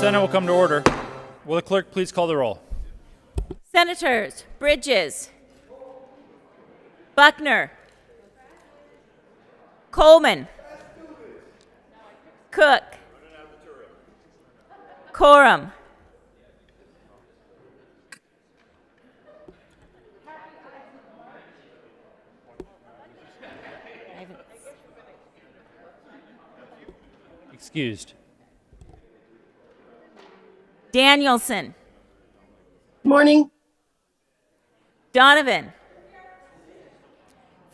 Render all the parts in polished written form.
Senate will come to order. Will the clerk please call the roll? Senators Bridges, Buckner, Coleman, Cook, Coram, Excused. Danielson, Morning. Donovan,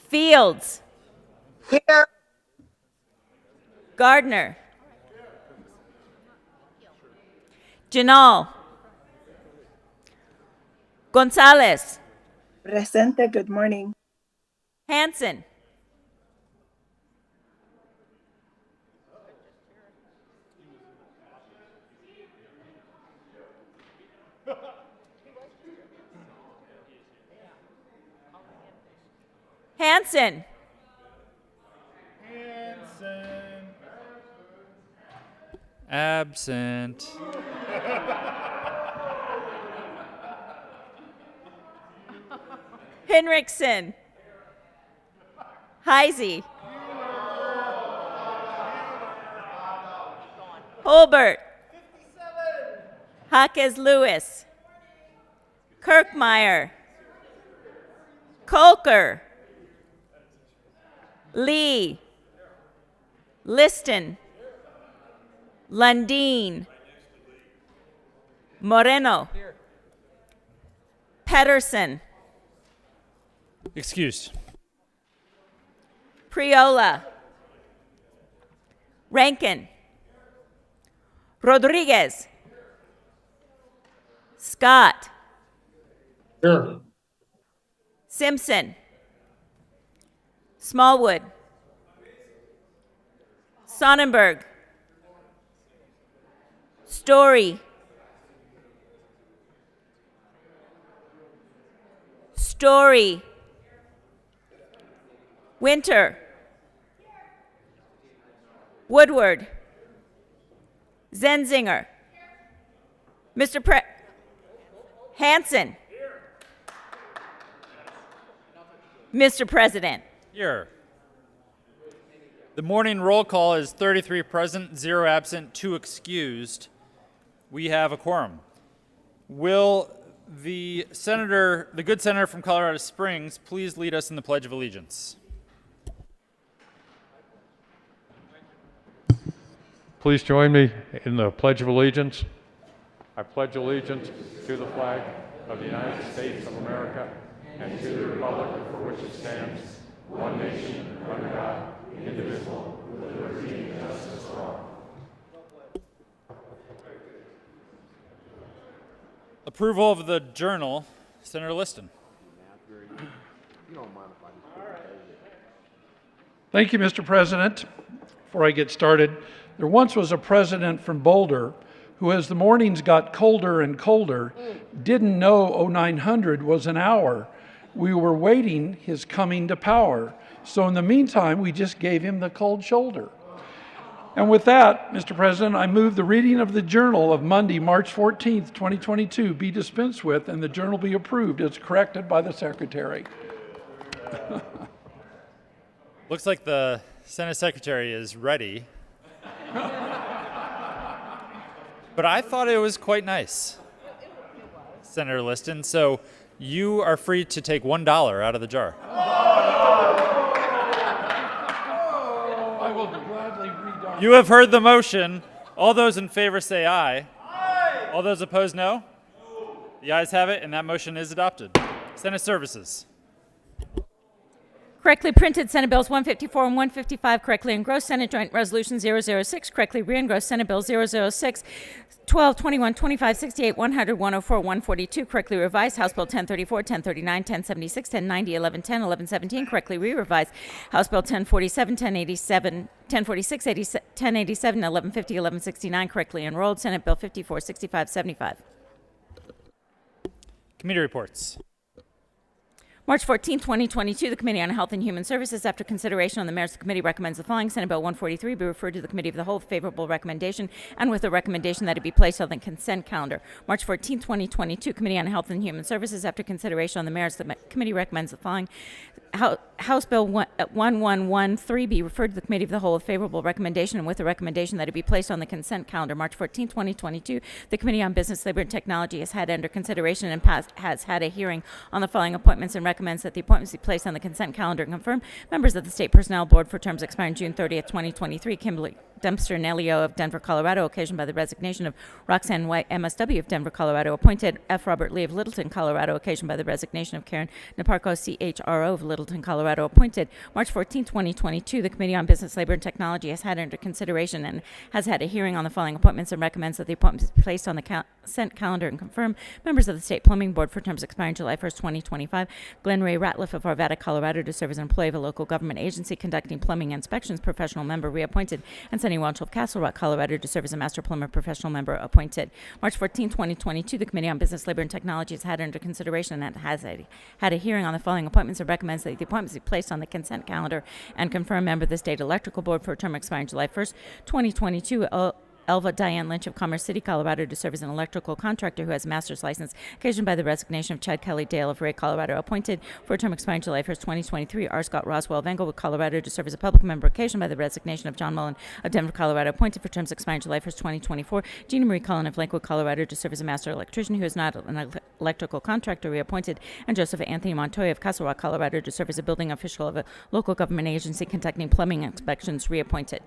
Fields, Here. Gardner, Janal, Gonzalez, Presente. Good morning. Hanson, Hanson, Absent. Henriksen, Heisey, Holbert, Hackes Lewis, Kirkmeyer, Kolker, Lee, Liston, Lundeen, Moreno, Pedersen, Excused. Priola, Rankin, Rodriguez, Scott, Here. Simpson. Smallwood. Sonnenberg. Story. Story. Winter. Woodward. Zenzinger. Hanson. Mr. President. Here. The morning roll call is 33 present, 0 absent, 2 excused. We have a quorum. Will the good senator from Colorado Springs, please lead us in the Pledge of Allegiance? Please join me in the Pledge of Allegiance. I pledge allegiance to the flag of the United States of America and to the republic for which it stands, one nation, under God, indivisible, with liberty and justice for all. Approval of the journal, Senator Liston. Thank you, Mr. President. Before I get started, there once was a president from Boulder who, as the mornings got colder and colder, didn't know 0900 was an hour. We were waiting his coming to power. So in the meantime, we just gave him the cold shoulder. And with that, Mr. President, I move the reading of the journal of Monday, March 14th, 2022 be dispensed with and the journal be approved as corrected by the Secretary. Looks like the Senate Secretary is ready. But I thought it was quite nice, Senator Liston. So you are free to take $1 out of the jar. I will gladly read on. You have heard the motion. All those in favor say aye. Aye. All those opposed, no. The ayes have it, and that motion is adopted. Senate Services. Correctly printed Senate Bills 154 and 155, correctly engrossed Senate Joint Resolution 006, correctly re-engrossed Senate Bill 006, 12, 21, 25, 68, 100, 104, 142, correctly revised House Bill 1034, 1039, 1076, 1090, 1110, 1117, correctly re-revised House Bill 1047, 1087, 1046, 1087, 1150, 1169, correctly enrolled Senate Bill 54, 65, 75. Committee reports. March 14, 2022, the Committee on Health and Human Services, after consideration on the merits of the committee, recommends the following. Senate Bill 143 be referred to the Committee of the Whole with favorable recommendation and with a recommendation that it be placed on the consent calendar. March 14, 2022, Committee on Health and Human Services, after consideration on the merits of the committee, recommends the following. House Bill 1113 be referred to the Committee of the Whole with favorable recommendation and with a recommendation that it be placed on the consent calendar. March 14, 2022, the Committee on Business, Labor, and Technology has had under consideration and has had a hearing on the following appointments and recommends that the appointments be placed on the consent calendar and confirm. Members of the State Personnel Board for terms expiring June 30th, 2023, Kimberly Dempster Nelio of Denver, Colorado, occasioned by the resignation of Roxanne White, MSW of Denver, Colorado. Appointed F. Robert Lee of Littleton, Colorado, occasioned by the resignation of Karen Naparco, CHRO of Littleton, Colorado. Appointed March 14, 2022, the Committee on Business, Labor, and Technology has had under consideration and has had a hearing on the following appointments and recommends that the appointments be placed on the consent calendar and confirm. Members of the State Plumbing Board for terms expiring July 1st, 2025, Glenn Ray Ratliff of Arvada, Colorado, to serve as an employee of a local government agency conducting plumbing inspections, professional member, reappointed, and Sunny Walsh of Castle Rock, Colorado, to serve as a master plumber, professional member, appointed. March 14, 2022, the Committee on Business, Labor, and Technology has had under consideration and has had a hearing on the following appointments and recommends that the appointments be placed on the consent calendar and confirm. Member of the State Electrical Board for a term expiring July 1st, 2022, Elva Diane Lynch of Commerce City, Colorado, to serve as an electrical contractor who has a master's license, occasioned by the resignation of Chad Kelly Dale of Ray, Colorado. Appointed for a term expiring July 1st, 2023, R. Scott Roswell of Englewood, Colorado, to serve as a public member, occasioned by the resignation of John Mullen of Denver, Colorado. Appointed for terms expiring July 1st, 2024, Gina Marie Cullen of Lakewood, Colorado, to serve as a master electrician who is not an electrical contractor, reappointed, and Joseph Anthony Montoya of Castle Rock, Colorado, to serve as a building official of a local government agency conducting plumbing inspections, reappointed.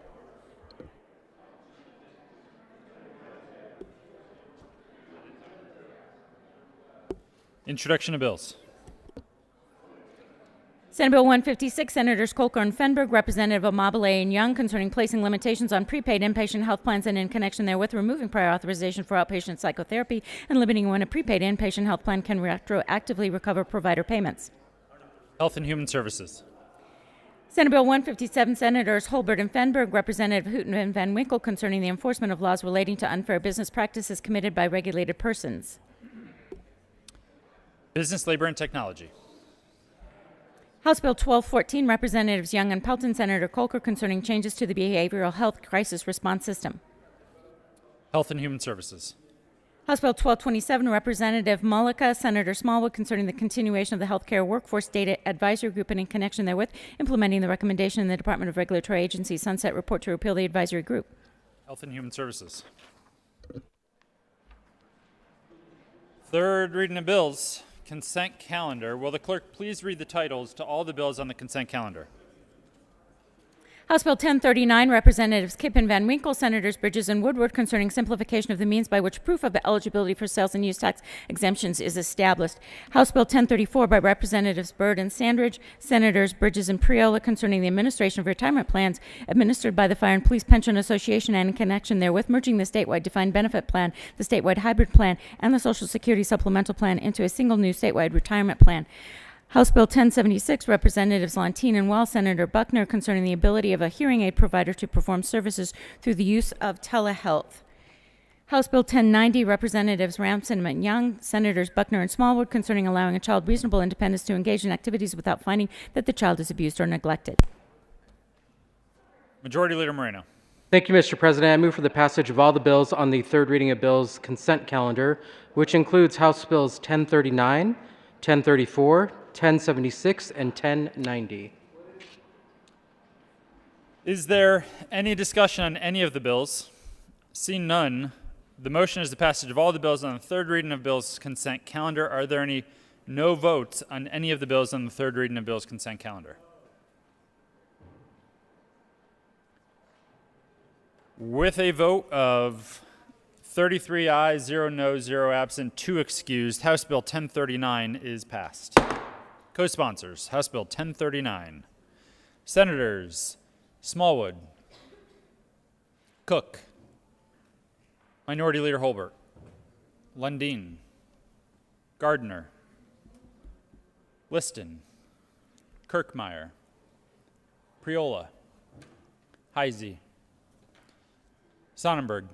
Introduction of bills. Senate Bill 156, Senators Kolker and Fenberg, Representative Amabile and Young, concerning placing limitations on prepaid inpatient health plans and in connection therewith removing prior authorization for outpatient psychotherapy and limiting when a prepaid inpatient health plan can retroactively recover provider payments. Health and Human Services. Senate Bill 157, Senators Holbert and Fenberg, Representative Hooten and Van Winkle, concerning the enforcement of laws relating to unfair business practices committed by regulated persons. Business, Labor, and Technology. House Bill 1214, Representatives Young and Pelton, Senator Kolker, concerning changes to the behavioral health crisis response system. Health and Human Services. House Bill 1227, Representative Mullica, Senator Smallwood, concerning the continuation of the Healthcare Workforce Data Advisory Group and in connection therewith implementing the recommendation in the Department of Regulatory Agency Sunset Report to repeal the advisory group. Health and Human Services. Third reading of bills. Consent calendar. Will the clerk please read the titles to all the bills on the consent calendar? House Bill 1039, Representatives Kipp and Van Winkle, Senators Bridges and Woodward, concerning simplification of the means by which proof of eligibility for sales and use tax exemptions is established. House Bill 1034 by Representatives Byrd and Sandridge, Senators Bridges and Priola, concerning the administration of retirement plans administered by the Fire and Police Pension Association and in connection therewith merging the statewide defined benefit plan, the statewide hybrid plan, and the Social Security supplemental plan into a single new statewide retirement plan. House Bill 1076, Representatives Lantine and Wells, Senator Buckner, concerning the ability of a hearing aid provider to perform services through the use of telehealth. House Bill 1090, Representatives Ramson and Young, Senators Buckner and Smallwood, concerning allowing a child reasonable independence to engage in activities without finding that the child is abused or neglected. Majority Leader Moreno. Thank you, Mr. President. I move for the passage of all the bills on the third reading of bills consent calendar, which includes House Bills 1039, 1034, 1076, and 1090. Is there any discussion on any of the bills? Seeing none, the motion is the passage of all the bills on the third reading of bills consent calendar. Are there any no votes on any of the bills on the third reading of bills consent calendar? With a vote of 33 ayes, 0 noes, 0 absent, 2 excused, House Bill 1039 is passed. Co-sponsors, House Bill 1039. Senators Smallwood, Cook, Minority Leader Holbert, Lundin, Gardner, Liston, Kirkmeyer, Priola, Heisey, Sonnenberg,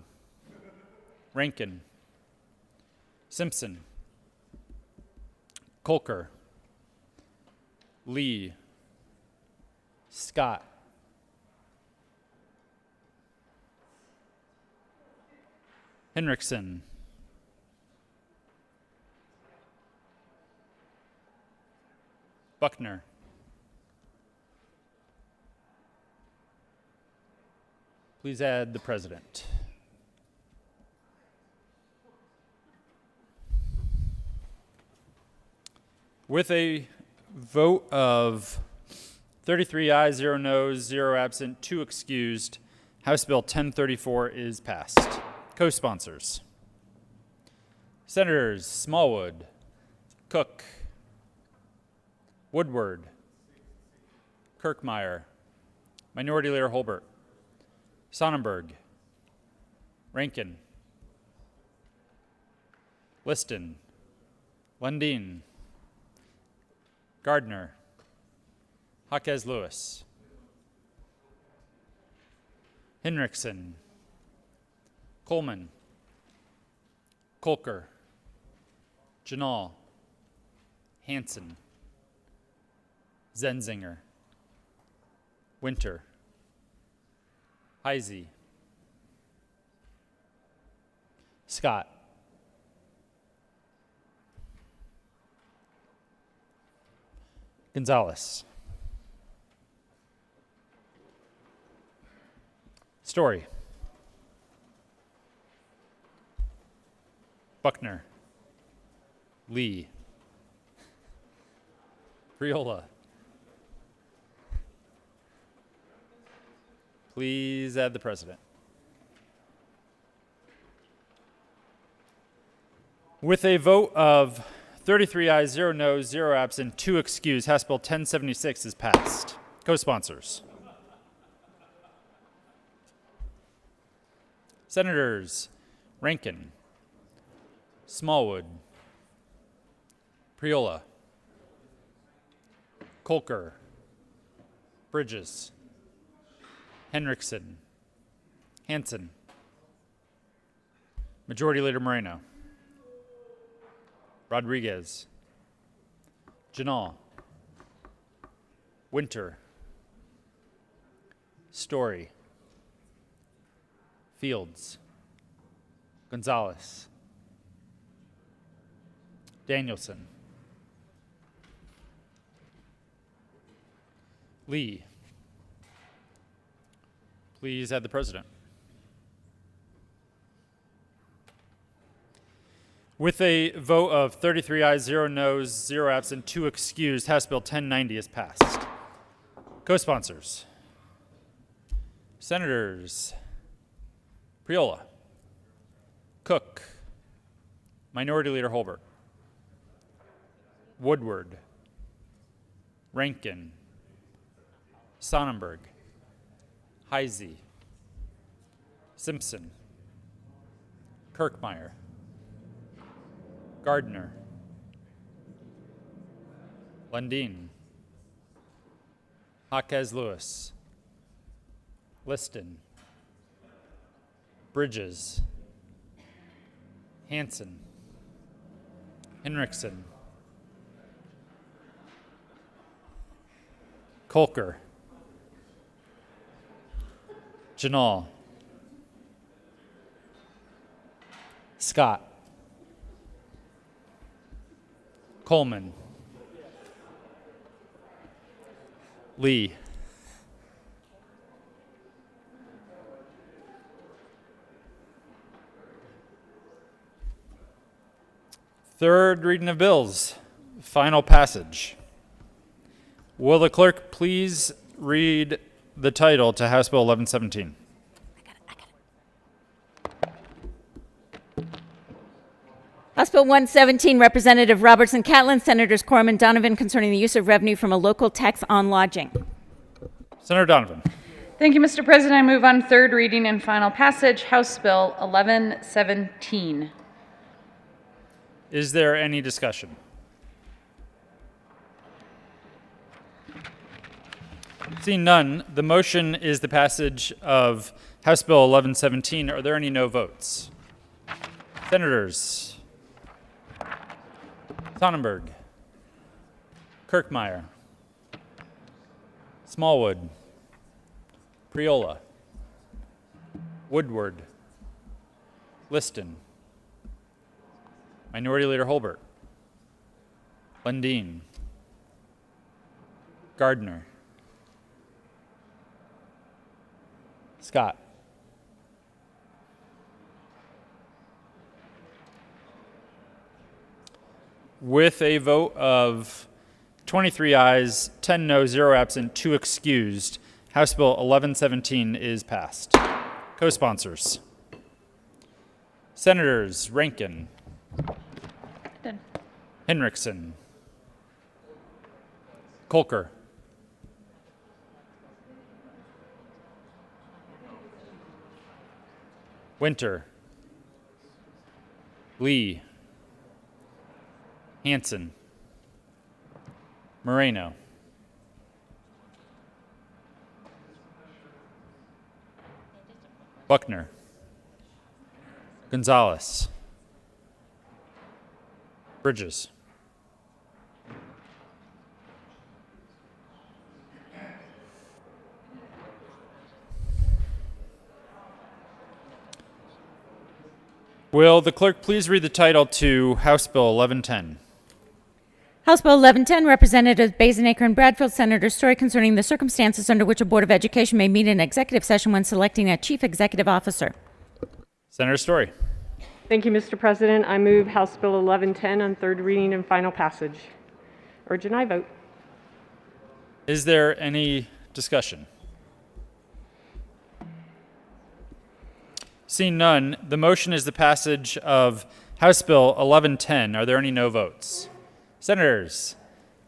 Rankin, Simpson, Kolker, Lee, Scott, Henriksen, Buckner, please add the president. With a vote of 33 ayes, 0 noes, 0 absent, 2 excused, House Bill 1034 is passed. Co-sponsors, Senators Smallwood, Cook, Woodward, Kirkmeyer, Minority Leader Holbert, Sonnenberg, Rankin, Liston, Lundin, Gardner, Jaquez Lewis, Henriksen, Coleman, Kolker, Janal, Hansen, Zenzinger, Winter, Heisey, Scott, Gonzalez, Story, Buckner, Lee, Priola. Please add the president. With a vote of 33 ayes, 0 noes, 0 absent, 2 excused. House Bill 1076 is passed. Co-sponsors. Senators Rankin, Smallwood, Priola, Kolker, Bridges, Henriksen, Hansen, Majority Leader Moreno, Rodriguez, Janal, Winter, Story, Fields, Gonzalez, Danielson, Lee. Please add the president. With a vote of 33 ayes, 0 noes, 0 absent, 2 excused, House Bill 1090 is passed. Co-sponsors. Senators Priola, Cook, Minority Leader Holbert, Woodward, Rankin, Sonnenberg, Heisey, Simpson, Kirkmeyer, Gardner, Lundin, Jaquez Lewis, Liston, Bridges, Hansen, Henriksen, Kolker, Janal, Scott, Coleman, Lee, third reading of bills, final passage. Will the clerk please read the title to House Bill 1117? House Bill 117, Representative Robertson Catlin, Senators Quorum and Donovan, concerning the use of revenue from a local tax on lodging. Senator Donovan. Thank you, Mr. President. I move on third reading and final passage, House Bill 1117. Is there any discussion? Seeing none, the motion is the passage of House Bill 1117. Are there any no votes? Senators Sonnenberg, Kirkmeyer, Smallwood, Priola, Woodward, Liston, Minority Leader Holbert, Lundin, Gardner, Scott, with a vote of 23 ayes, 10 no, 0 absent, 2 excused, House Bill 1117 is passed. Co-sponsors. Senators Rankin, Done. Henriksen, Kolker, Winter, Lee, Hansen, Moreno, Buckner, Gonzalez, Bridges, will the clerk please read the title to House Bill 1110? House Bill 1110, Representatives Bazinacre and Bradfield, Senator Story, concerning the circumstances under which a Board of Education may meet in executive session when selecting a chief executive officer. Senator Story. Thank you, Mr. President. I move House Bill 1110 on third reading and final passage. Urge and I vote. Is there any discussion? Seeing none, the motion is the passage of House Bill 1110. Are there any no votes? Senators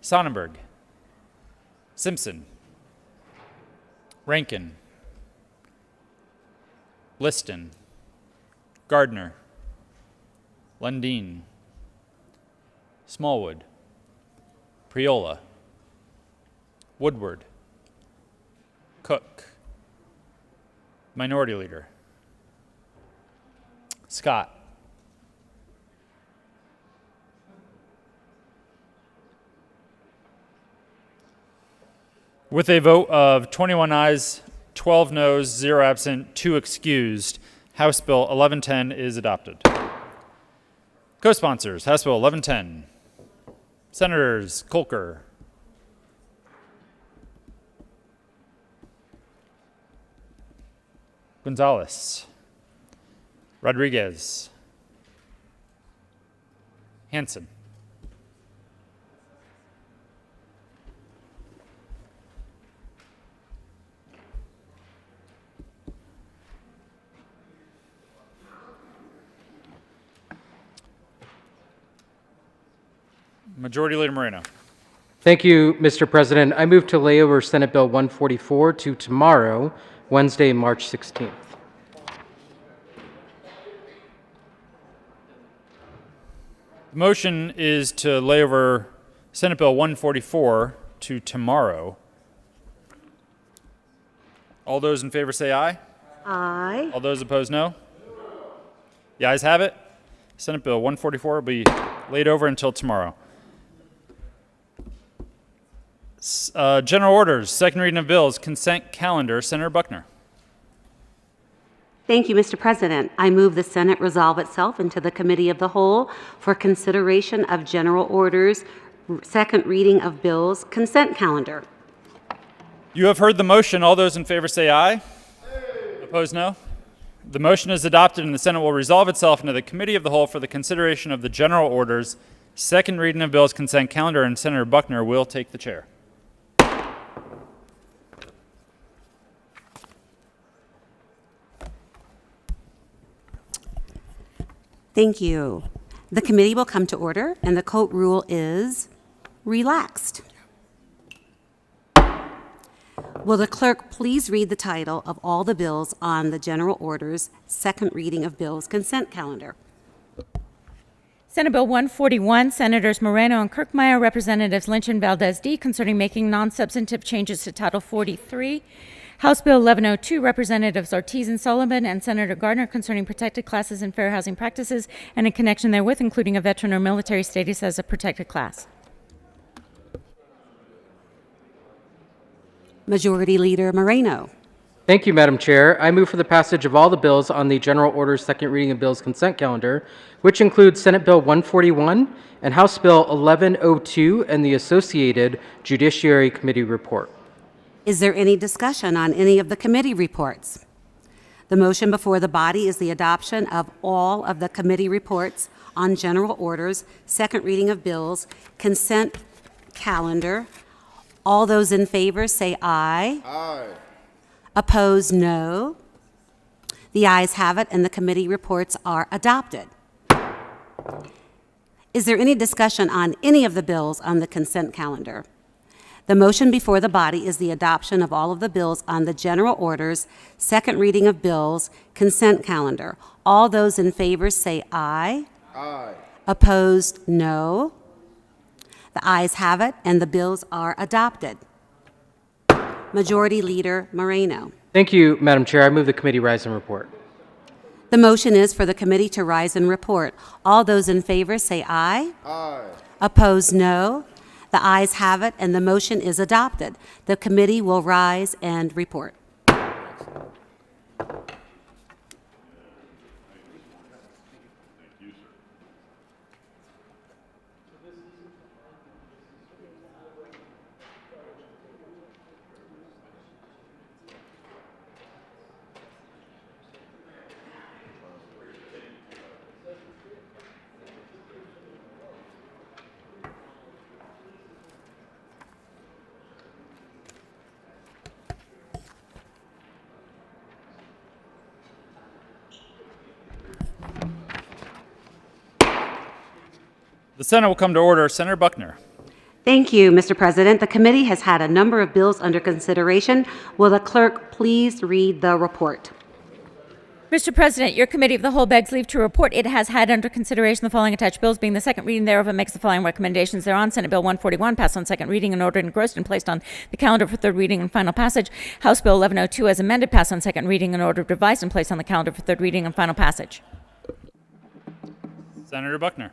Sonnenberg, Simpson, Rankin, Liston, Gardner, Lundin, Smallwood, Priola, Woodward, Cook, Minority Leader, Scott, with a vote of 21 ayes, 12 noes, 0 absent, 2 excused, House Bill 1110 is adopted. Co-sponsors, House Bill 1110. Senators Kolker, Gonzalez, Rodriguez, Hanson, Majority Leader Moreno. Thank you, Mr. President. I move to lay over Senate Bill 144 to tomorrow, Wednesday, March 16th. The motion is to lay over Senate Bill 144 to tomorrow. All those in favor say aye. Aye. All those opposed, no. The ayes have it. Senate Bill 144 will be laid over until tomorrow. General orders, second reading of bills, consent calendar. Senator Buckner. Thank you, Mr. President. I move the Senate resolve itself into the Committee of the Whole for consideration of general orders, second reading of bills, consent calendar. You have heard the motion. All those in favor say aye. Opposed, no. The motion is adopted and the Senate will resolve itself into the Committee of the Whole for the consideration of the general orders, second reading of bills, consent calendar, and Senator Buckner will take the chair. Thank you. The committee will come to order, and the court rule is relaxed. Will the clerk please read the title of all the bills on the general orders, second reading of bills, consent calendar? Senate Bill 141, Senators Moreno and Kirkmeyer, Representatives Lynch and Valdez D, concerning making non-substantive changes to Title 43. House Bill 1102, Representatives Ortiz and Sullivan and Senator Gardner, concerning protected classes and fair housing practices, and in connection therewith, including a veteran or military status as a protected class. Majority Leader Moreno. Thank you, Madam Chair. I move for the passage of all the bills on the general orders, second reading of bills, consent calendar, which includes Senate Bill 141 and House Bill 1102 and the associated Judiciary Committee report. Is there any discussion on any of the committee reports? The motion before the body is the adoption of all of the committee reports on general orders, second reading of bills, consent calendar. All those in favor say aye. Aye. Opposed, no. The ayes have it, and the committee reports are adopted. Is there any discussion on any of the bills on the consent calendar? The motion before the body is the adoption of all of the bills on the general orders, second reading of bills, consent calendar. All those in favor say aye. Aye. Opposed, no. The ayes have it, and the bills are adopted. Majority Leader Moreno. Thank you, Madam Chair. I move the committee rise and report. The motion is for the committee to rise and report. All those in favor say aye. Aye. Opposed, no. The ayes have it, and the motion is adopted. The committee will rise and report. The Senate will come to order. Senator Buckner. Thank you, Mr. President. The committee has had a number of bills under consideration. Will the clerk please read the report? Mr. President, your committee of the whole begs leave to report it has had under consideration the following attached bills, being the second reading thereof, and makes the following recommendations thereon. Senate Bill 141 passed on second reading and ordered engrossed and placed on the calendar for third reading and final passage. House Bill 1102 as amended passed on second reading and ordered revised and placed on the calendar for third reading and final passage. Senator Buckner.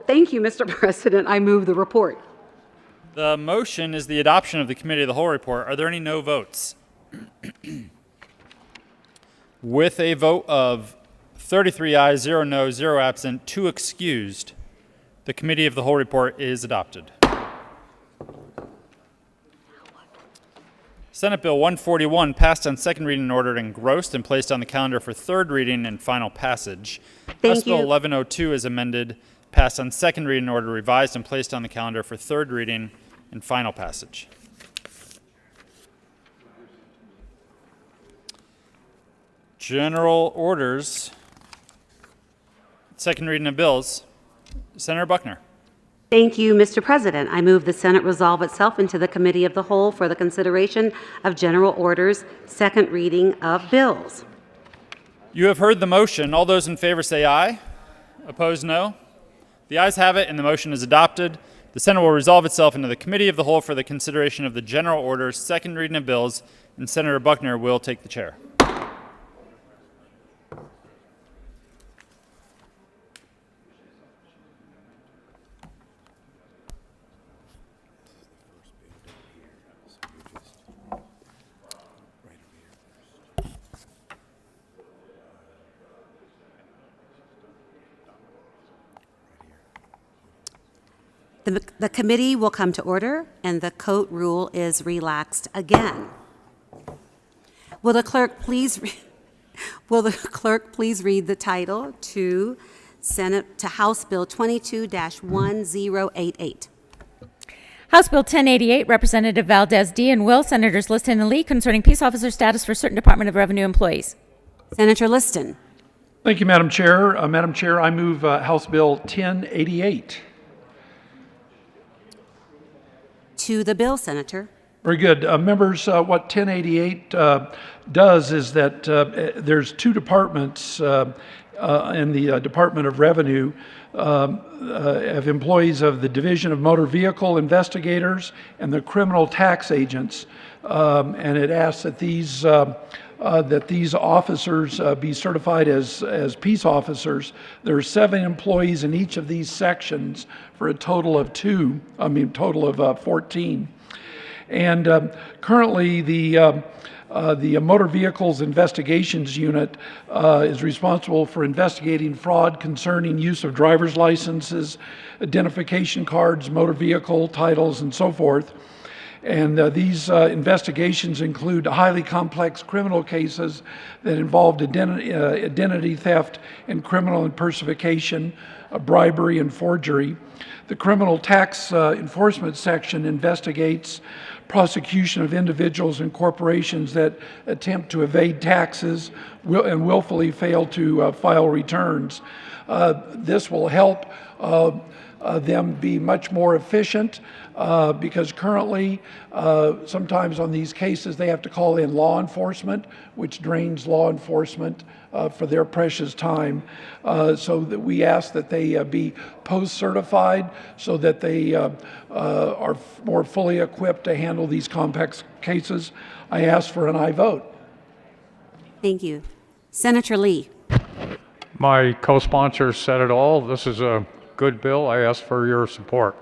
Thank you, Mr. President. I move the report. The motion is the adoption of the Committee of the Whole report. Are there any no votes? With a vote of 33 ayes, 0 no, 0 absent, 2 excused, the Committee of the Whole report is adopted. Senate Bill 141 passed on second reading and ordered engrossed and placed on the calendar for third reading and final passage. House Bill 1102 is amended, passed on second reading and ordered revised and placed on the calendar for third reading and final passage. General orders. Second reading of bills. Senator Buckner. Thank you, Mr. President. I move the Senate resolve itself into the Committee of the Whole for the consideration of general orders, second reading of bills. You have heard the motion. All those in favor say aye. Opposed, no. The ayes have it, and the motion is adopted. The Senate will resolve itself into the Committee of the Whole for the consideration of the general orders, second reading of bills, and Senator Buckner will take the chair. The committee will come to order, and the Coat rule is relaxed again. Will the clerk please read the title to House Bill 22-1088? House Bill 1088, Representative Valdez D. and Will, Senators Liston and Lee, concerning peace officer status for certain Department of Revenue employees. Senator Liston. Thank you, Madam Chair. Madam Chair, I move House Bill 1088. To the bill, Senator. Very good. Members, what 1088 does is that there's two departments in the Department of Revenue of employees of the Division of Motor Vehicle Investigators and the Criminal Tax Agents. And it asks that these officers be certified as peace officers. There are 7 employees in each of these sections for a total of 14. And currently, the Motor Vehicles Investigations Unit is responsible for investigating fraud concerning use of driver's licenses, identification cards, motor vehicle titles, and so forth. And these investigations include highly complex criminal cases that involved identity theft and criminal impersonation, bribery, and forgery. The Criminal Tax Enforcement Section investigates prosecution of individuals and corporations that attempt to evade taxes and willfully fail to file returns. This will help them be much more efficient because currently, sometimes on these cases, they have to call in law enforcement, which drains law enforcement for their precious time. So that we ask that they be post-certified so that they are more fully equipped to handle these complex cases. I ask for an aye vote. Thank you. Senator Lee. My co-sponsors said it all. This is a good bill. I ask for your support.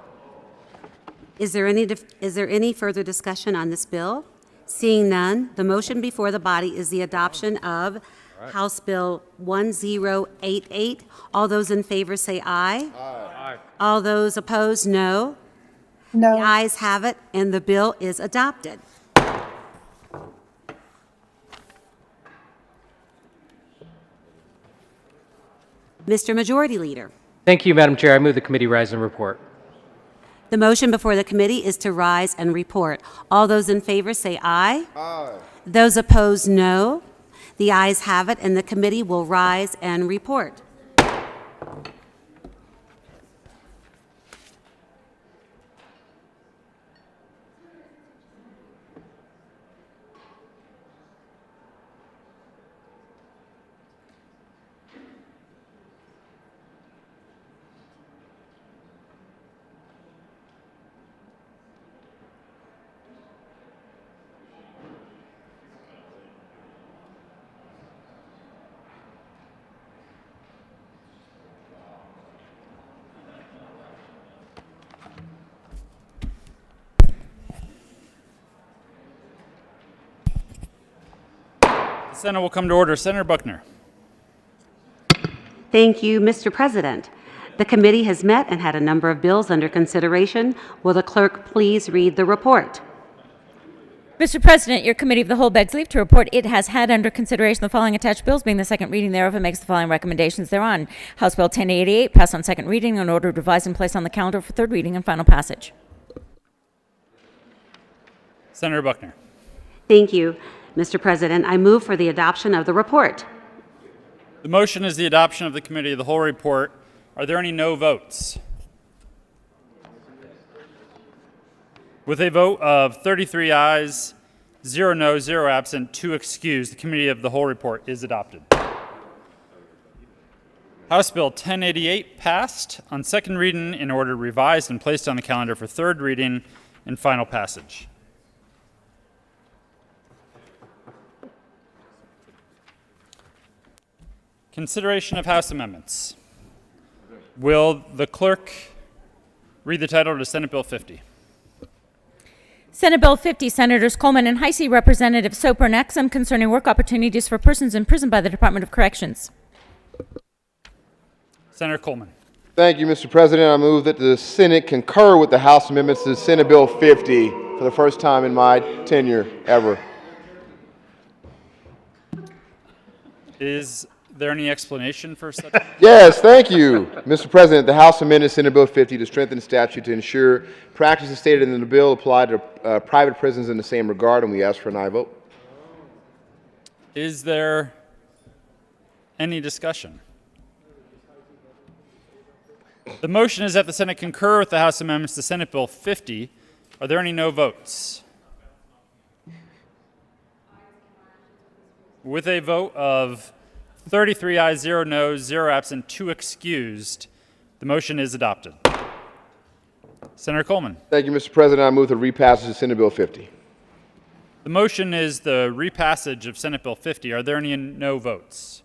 Is there any further discussion on this bill? Seeing none, the motion before the body is the adoption of House Bill 1088. All those in favor say aye. Aye. All those opposed, no. No. The ayes have it, and the bill is adopted. Mr. Majority Leader. Thank you, Madam Chair. I move the committee rise and report. The motion before the committee is to rise and report. All those in favor say aye. Aye. Those opposed, no. The ayes have it, and the committee will rise and report. The Senate will come to order. Senator Buckner. Thank you, Mr. President. The committee has met and had a number of bills under consideration. Will the clerk please read the report? Mr. President, your Committee of the Whole begs leave to report it has had under consideration the following attached bills, being the second reading thereof, and makes the following recommendations thereon. House Bill 1088, passed on second reading and ordered revised and placed on the calendar for third reading and final passage. Senator Buckner. Thank you, Mr. President. I move for the adoption of the report. The motion is the adoption of the Committee of the Whole report. Are there any no votes? With a vote of 33 ayes, 0 no, 0 absent, 2 excused, the Committee of the Whole report is adopted. House Bill 1088 passed on second reading and ordered revised and placed on the calendar for third reading and final passage. Consideration of House amendments. Will the clerk read the title to Senate Bill 50? Senate Bill 50, Senators Coleman and Heisey, Representative Soper and Exum, concerning work opportunities for persons imprisoned by the Department of Corrections. Senator Coleman. Thank you, Mr. President. I move that the Senate concur with the House amendments to Senate Bill 50 for the first time in my tenure ever. Is there any explanation for such? Yes, thank you, Mr. President. The House amended Senate Bill 50 to strengthen the statute to ensure practices stated in the bill apply to private prisons in the same regard, and we ask for an aye vote. Is there any discussion? The motion is that the Senate concur with the House amendments to Senate Bill 50. Are there any no votes? With a vote of 33 ayes, 0 noes, 0 absent, 2 excused, the motion is adopted. Senator Coleman. Thank you, Mr. President. I move the repassage of Senate Bill 50. The motion is the repassage of Senate Bill 50. Are there any no votes?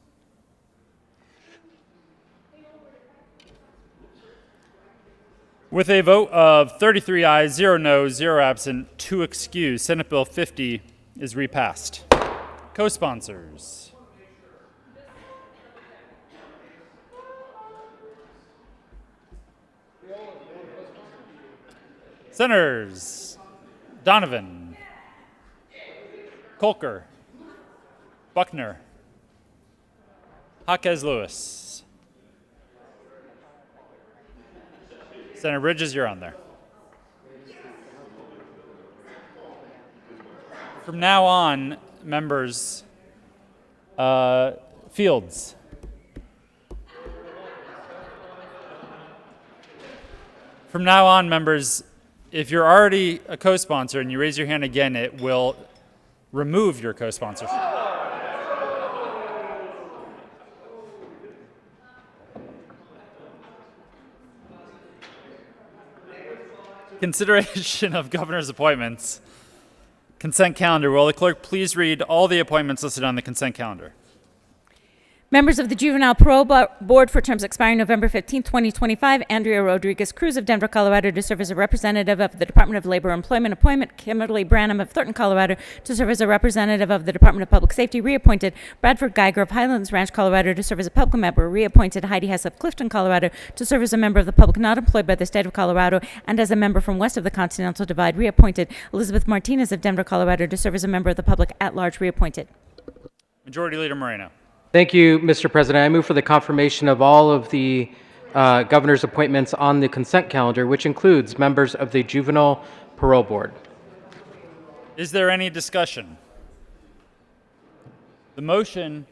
With a vote of 33 ayes, 0 noes, 0 absent, 2 excused, Senate Bill 50 is repassed. Co-sponsors. Senators Donovan, Kolker, Buckner, Jaquez Lewis. Senator Bridges, you're on there. From now on, members, Fields. From now on, members, if you're already a co-sponsor and you raise your hand again, it will remove your co-sponsorship. Consideration of governor's appointments. Consent calendar. Will the clerk please read all the appointments listed on the consent calendar? Members of the Juvenile Parole Board for terms expiring November 15, 2025, Andrea Rodriguez Cruz of Denver, Colorado, to serve as a representative of the Department of Labor and Employment, appointment. Kimberly Branham of Thornton, Colorado, to serve as a representative of the Department of Public Safety, reappointed. Bradford Geiger of Highlands Ranch, Colorado, to serve as a public member, reappointed. Heidi Hess of Clifton, Colorado, to serve as a member of the public not employed by the state of Colorado and as a member from west of the Continental Divide, reappointed. Elizabeth Martinez of Denver, Colorado, to serve as a member of the public at large, reappointed. Majority Leader Moreno. Thank you, Mr. President. I move for the confirmation of all of the governor's appointments on the consent calendar, which includes members of the Juvenile Parole Board. Is there any discussion? The motion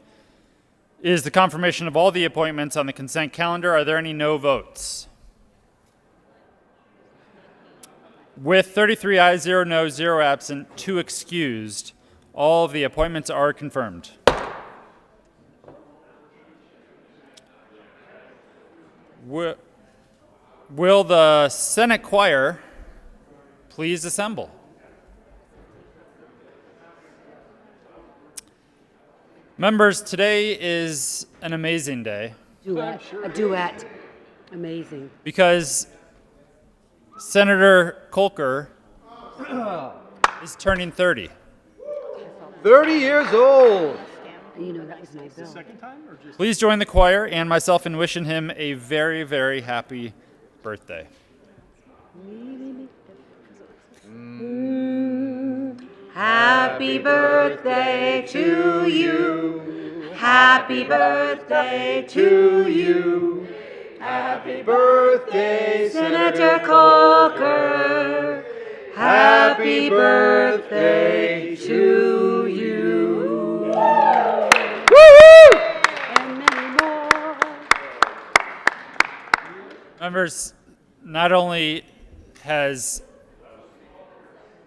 is the confirmation of all the appointments on the consent calendar. Are there any no votes? With 33 ayes, 0 noes, 0 absent, 2 excused, all of the appointments are confirmed. Will the Senate choir please assemble? Members, today is an amazing day Duet, a duet. Amazing. because Senator Kolker is turning 30. 30 years old. You know, that was my bill. Please join the choir and myself in wishing him a very, very happy birthday. Happy birthday to you. Happy birthday to you. Happy birthday, Senator Kolker. Happy birthday to you. And many more. Members, not only has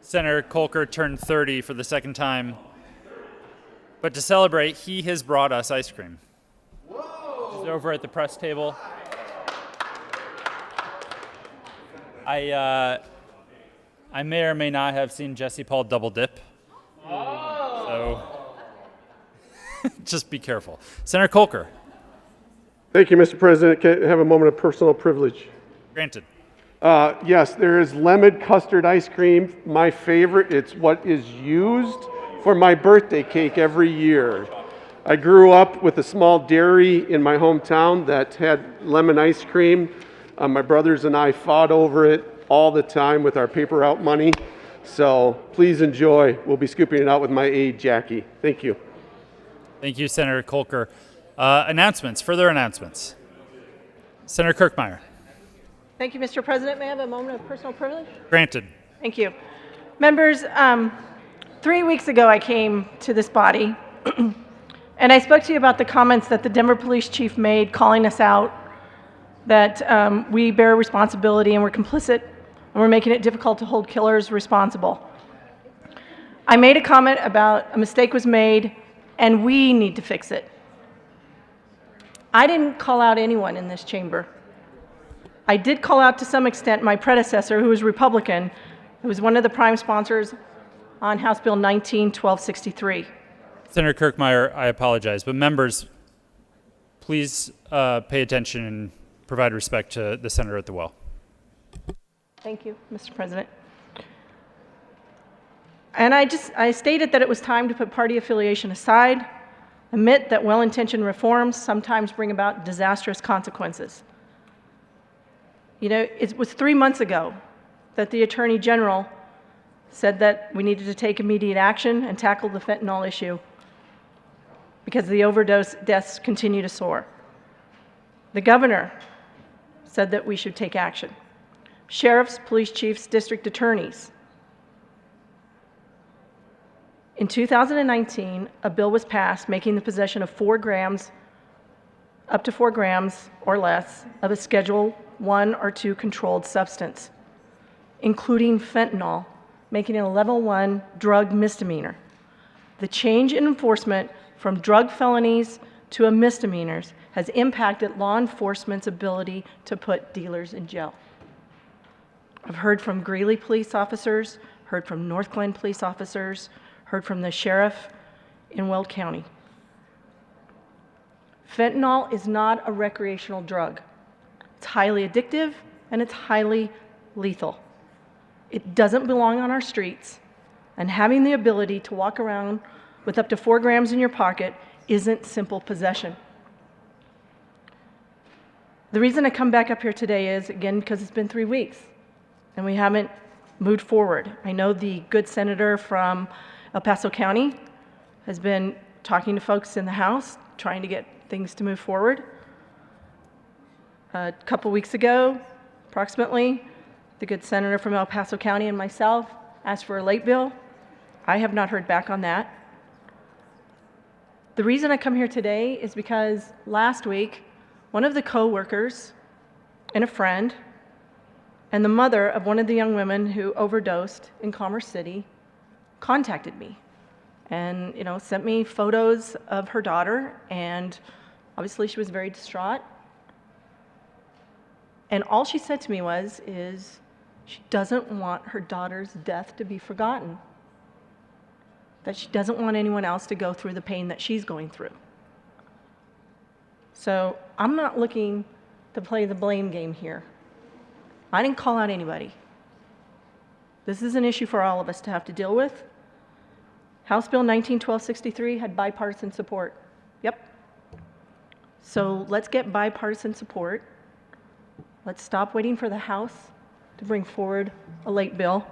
Senator Kolker turned 30 for the second time, but to celebrate, he has brought us ice cream. Just over at the press table. I may or may not have seen Jesse Paul double dip. So just be careful. Senator Kolker, Thank you, Mr. President. Can I have a moment of personal privilege? granted. Yes, there is lemon custard ice cream, my favorite. It's what is used for my birthday cake every year. I grew up with a small dairy in my hometown that had lemon ice cream. My brothers and I fought over it all the time with our paper route money. So please enjoy. We'll be scooping it out with my aide, Jackie. Thank you. Thank you, Senator Kolker. Announcements, further announcements. Senator Kirkmeyer, Thank you, Mr. President. May I have a moment of personal privilege? granted. Thank you. Members, 3 weeks ago I came to this body and I spoke to you about the comments that the Denver Police Chief made calling us out, that we bear responsibility and we're complicit and we're making it difficult to hold killers responsible. I made a comment about a mistake was made and we need to fix it. I didn't call out anyone in this chamber. I did call out to some extent my predecessor, who was Republican, who was one of the prime sponsors on House Bill 19-1263. Senator Kirkmeyer, I apologize, but members, please pay attention and provide respect to the senator at the well. Thank you, Mr. President. And I stated that it was time to put party affiliation aside, admit that well-intentioned reforms sometimes bring about disastrous consequences. You know, it was 3 months ago that the Attorney General said that we needed to take immediate action and tackle the fentanyl issue because the overdose deaths continue to soar. The governor said that we should take action. Sheriffs, police chiefs, district attorneys. In 2019, a bill was passed making the possession of 4 grams, up to 4 grams or less, of a Schedule 1 or 2 controlled substance, including fentanyl, making it a Level 1 drug misdemeanor. The change in enforcement from drug felonies to a misdemeanors has impacted law enforcement's ability to put dealers in jail. I've heard from Greeley police officers, heard from North Glen police officers, heard from the sheriff in Weld County. Fentanyl is not a recreational drug. It's highly addictive and it's highly lethal. It doesn't belong on our streets, and having the ability to walk around with up to 4 grams in your pocket isn't simple possession. The reason I come back up here today is, again, because it's been 3 weeks and we haven't moved forward. I know the good senator from El Paso County has been talking to folks in the House, trying to get things to move forward. A couple weeks ago, approximately, the good senator from El Paso County and myself asked for a late bill. I have not heard back on that. The reason I come here today is because last week, one of the co-workers and a friend and the mother of one of the young women who overdosed in Commerce City contacted me and, sent me photos of her daughter, and obviously she was very distraught. And all she said to me is she doesn't want her daughter's death to be forgotten, that she doesn't want anyone else to go through the pain that she's going through. So I'm not looking to play the blame game here. I didn't call out anybody. This is an issue for all of us to have to deal with. House Bill 19-1263 had bipartisan support. Yep. So let's get bipartisan support. Let's stop waiting for the House to bring forward a late bill.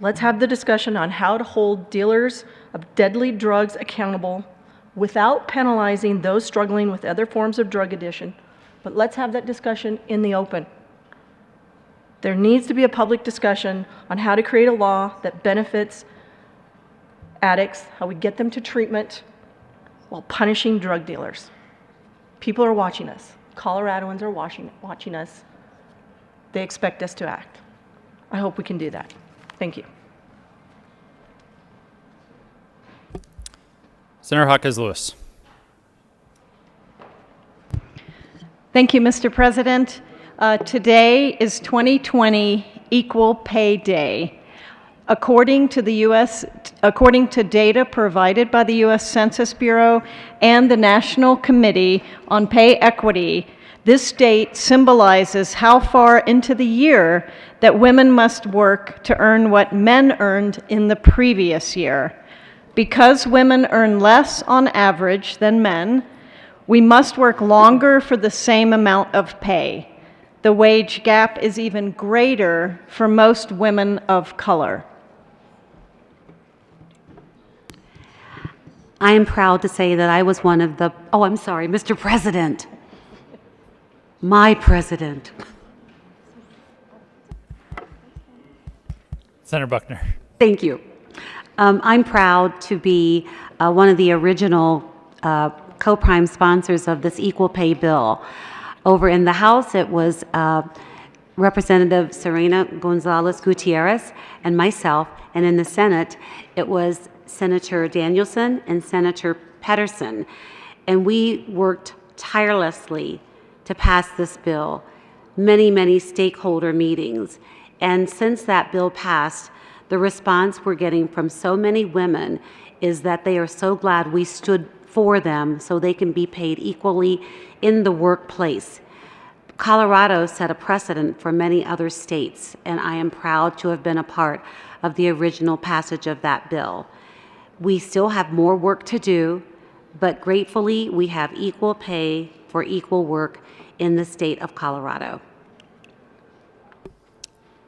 Let's have the discussion on how to hold dealers of deadly drugs accountable without penalizing those struggling with other forms of drug addiction. But let's have that discussion in the open. There needs to be a public discussion on how to create a law that benefits addicts, how we get them to treatment while punishing drug dealers. People are watching us. Coloradoans are watching us. They expect us to act. I hope we can do that. Thank you. Senator Jaquez Lewis. Thank you, Mr. President. Today is 2020 Equal Pay Day. According to data provided by the U.S. Census Bureau and the National Committee on Pay Equity, this date symbolizes how far into the year that women must work to earn what men earned in the previous year. Because women earn less on average than men, we must work longer for the same amount of pay. The wage gap is even greater for most women of color. I am proud to say that I was one of the, Mr. President. My president. Senator Buckner. Thank you. I'm proud to be one of the original co-prime sponsors of this equal pay bill. Over in the House, it was Representative Serena Gonzalez Gutierrez and myself, and in the Senate, it was Senator Danielson and Senator Pedersen. And we worked tirelessly to pass this bill, many stakeholder meetings. And since that bill passed, the response we're getting from so many women is that they are so glad we stood for them so they can be paid equally in the workplace. Colorado set a precedent for many other states, and I am proud to have been a part of the original passage of that bill. We still have more work to do, but gratefully we have equal pay for equal work in the state of Colorado.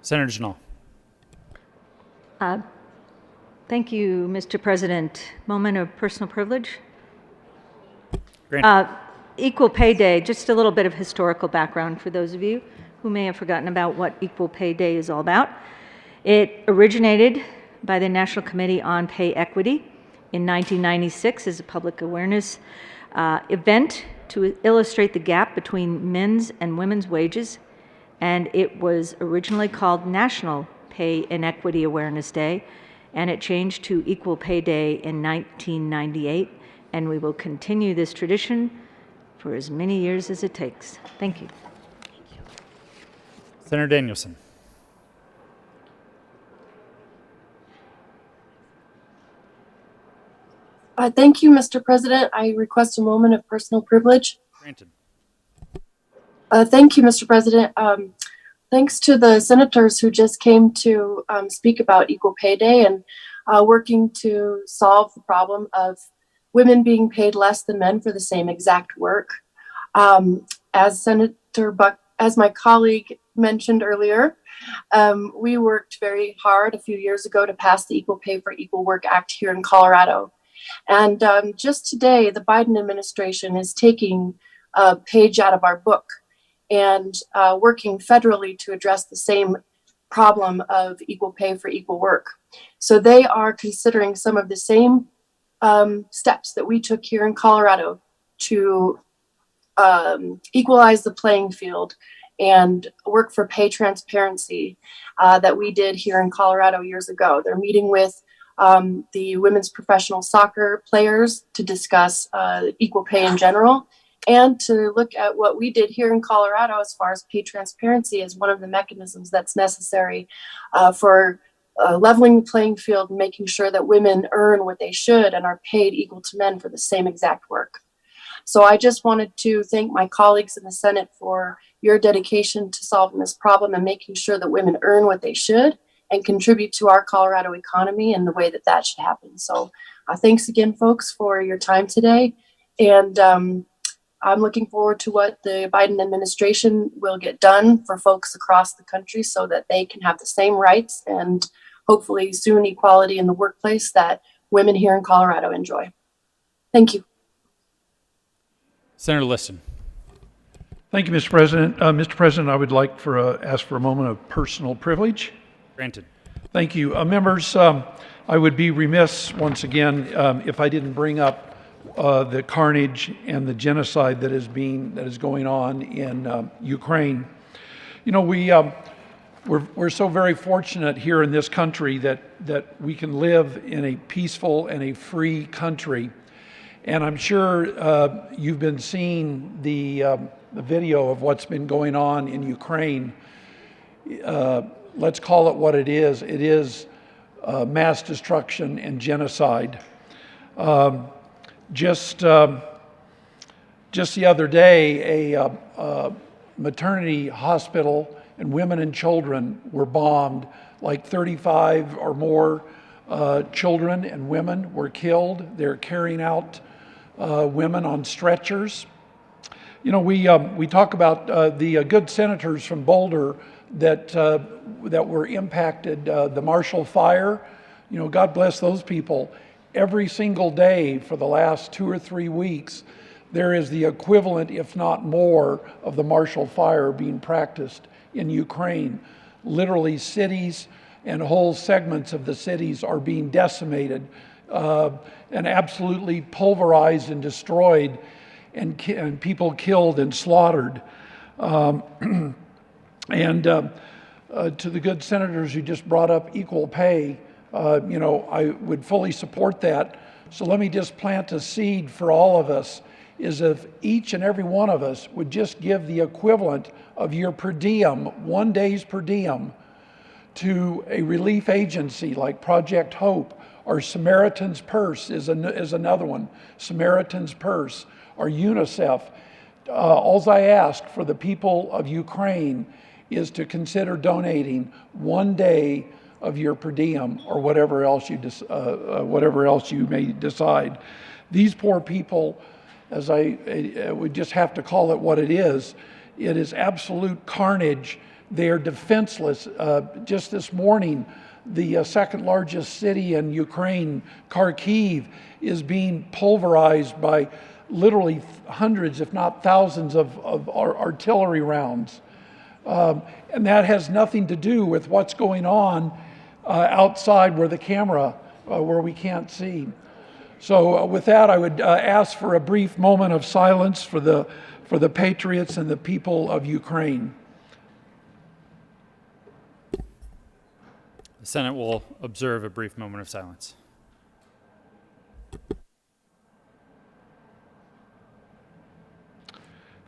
Senator Janal. Thank you, Mr. President. Moment of personal privilege. Grant. Equal Pay Day, just a little bit of historical background for those of you who may have forgotten about what Equal Pay Day is all about. It originated by the National Committee on Pay Equity in 1996 as a public awareness event to illustrate the gap between men's and women's wages, and it was originally called National Pay Inequity Awareness Day, and it changed to Equal Pay Day in 1998, and we will continue this tradition for as many years as it takes. Thank you. Senator Danielson. Thank you, Mr. President. I request a moment of personal privilege. Granted. Thank you, Mr. President. Thanks to the senators who just came to speak about Equal Pay Day and working to solve the problem of women being paid less than men for the same exact work. As my colleague mentioned earlier, we worked very hard a few years ago to pass the Equal Pay for Equal Work Act here in Colorado. And just today, the Biden administration is taking a page out of our book and working federally to address the same problem of equal pay for equal work. So they are considering some of the same steps that we took here in Colorado to equalize the playing field and work for pay transparency that we did here in Colorado years ago. They're meeting with the women's professional soccer players to discuss equal pay in general, and to look at what we did here in Colorado as far as pay transparency as one of the mechanisms that's necessary for leveling the playing field and making sure that women earn what they should and are paid equal to men for the same exact work. So I just wanted to thank my colleagues in the Senate for your dedication to solving this problem and making sure that women earn what they should and contribute to our Colorado economy in the way that that should happen. So thanks again, folks, for your time today. And I'm looking forward to what the Biden administration will get done for folks across the country so that they can have the same rights and hopefully soon equality in the workplace that women here in Colorado enjoy. Thank you. Senator Liston. Thank you, Mr. President. Mr. President, I would like ask for a moment of personal privilege. Granted. Thank you. Members, I would be remiss once again if I didn't bring up the carnage and the genocide that is going on in Ukraine. You know, we're so very fortunate here in this country that we can live in a peaceful and a free country. And I'm sure you've been seeing the video of what's been going on in Ukraine. Let's call it what it is. It is mass destruction and genocide. Just the other day, a maternity hospital and women and children were bombed. Like 35 or more children and women were killed. They're carrying out women on stretchers. You know, we talk about the good senators from Boulder that were impacted, the Marshall Fire. You know, God bless those people. Every single day for the last 2 or 3 weeks, there is the equivalent, if not more, of the Marshall Fire being practiced in Ukraine. Literally, cities and whole segments of the cities are being decimated and absolutely pulverized and destroyed, and people killed and slaughtered. And to the good senators who just brought up equal pay, you know, I would fully support that. So let me just plant a seed for all of us, is if each and every one of us would just give the equivalent of your per diem, 1 day's per diem, to a relief agency like Project Hope, or Samaritan's Purse is another one, Samaritan's Purse, or UNICEF. All I ask for the people of Ukraine is to consider donating 1 day of your per diem, or whatever else you may decide. These poor people, as I would just have to call it what it is absolute carnage. They are defenseless. Just this morning, the second largest city in Ukraine, Kharkiv, is being pulverized by literally hundreds, if not thousands, of artillery rounds. And that has nothing to do with what's going on outside where where we can't see. So with that, I would ask for a brief moment of silence for the patriots and the people of Ukraine. The Senate will observe a brief moment of silence.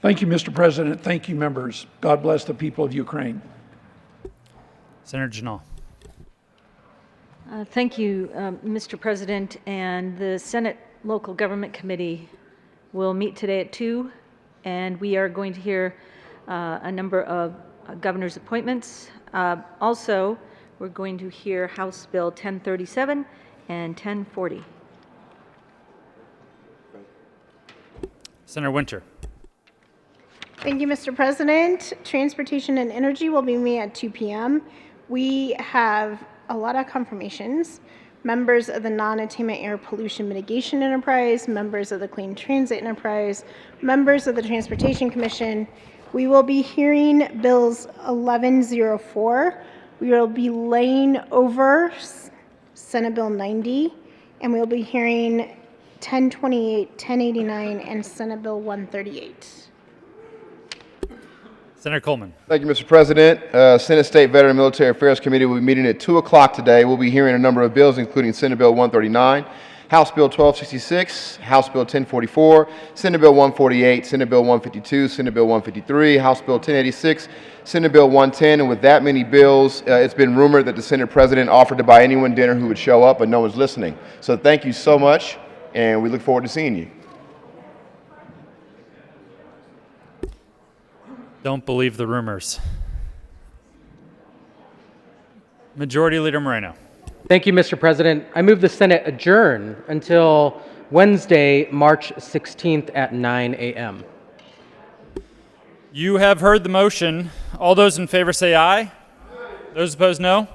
Thank you, Mr. President. Thank you, members. God bless the people of Ukraine. Senator Janal. Thank you, Mr. President. And the Senate Local Government Committee will meet today at 2, and we are going to hear a number of governor's appointments. Also, we're going to hear House Bill 1037 and 1040. Senator Winter. Thank you, Mr. President. Transportation and Energy will be meeting at 2 p.m. We have a lot of confirmations. Members of the Non-Attainment Air Pollution Mitigation Enterprise, members of the Clean Transit Enterprise, members of the Transportation Commission. We will be hearing Bills 1104. We will be laying over Senate Bill 90, and we will be hearing 1028, 1089, and Senate Bill 138. Senator Coleman. Thank you, Mr. President. Senate State Veteran and Military Affairs Committee will be meeting at 2 o'clock today. We'll be hearing a number of bills, including Senate Bill 139, House Bill 1266, House Bill 1044, Senate Bill 148, Senate Bill 152, Senate Bill 153, House Bill 1086, Senate Bill 110. And with that many bills, it's been rumored that the Senate President offered to buy anyone dinner who would show up, but no one's listening. So thank you so much, and we look forward to seeing you. Don't believe the rumors. Majority Leader Moreno. Thank you, Mr. President. I move the Senate adjourn until Wednesday, March 16th at 9 a.m. You have heard the motion. All those in favor say aye. Those opposed, no.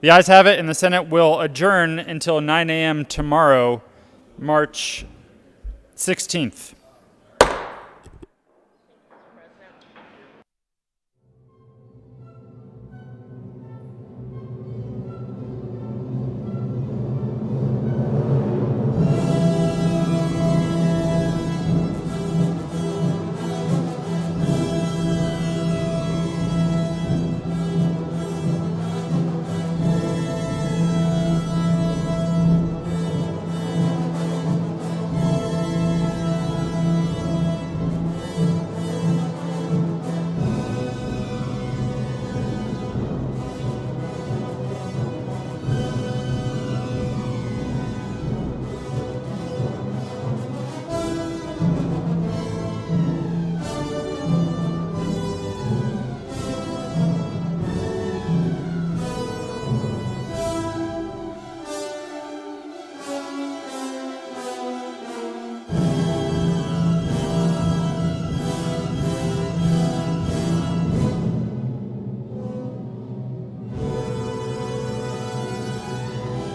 The ayes have it, and the Senate will adjourn until 9 a.m. tomorrow, March 16th.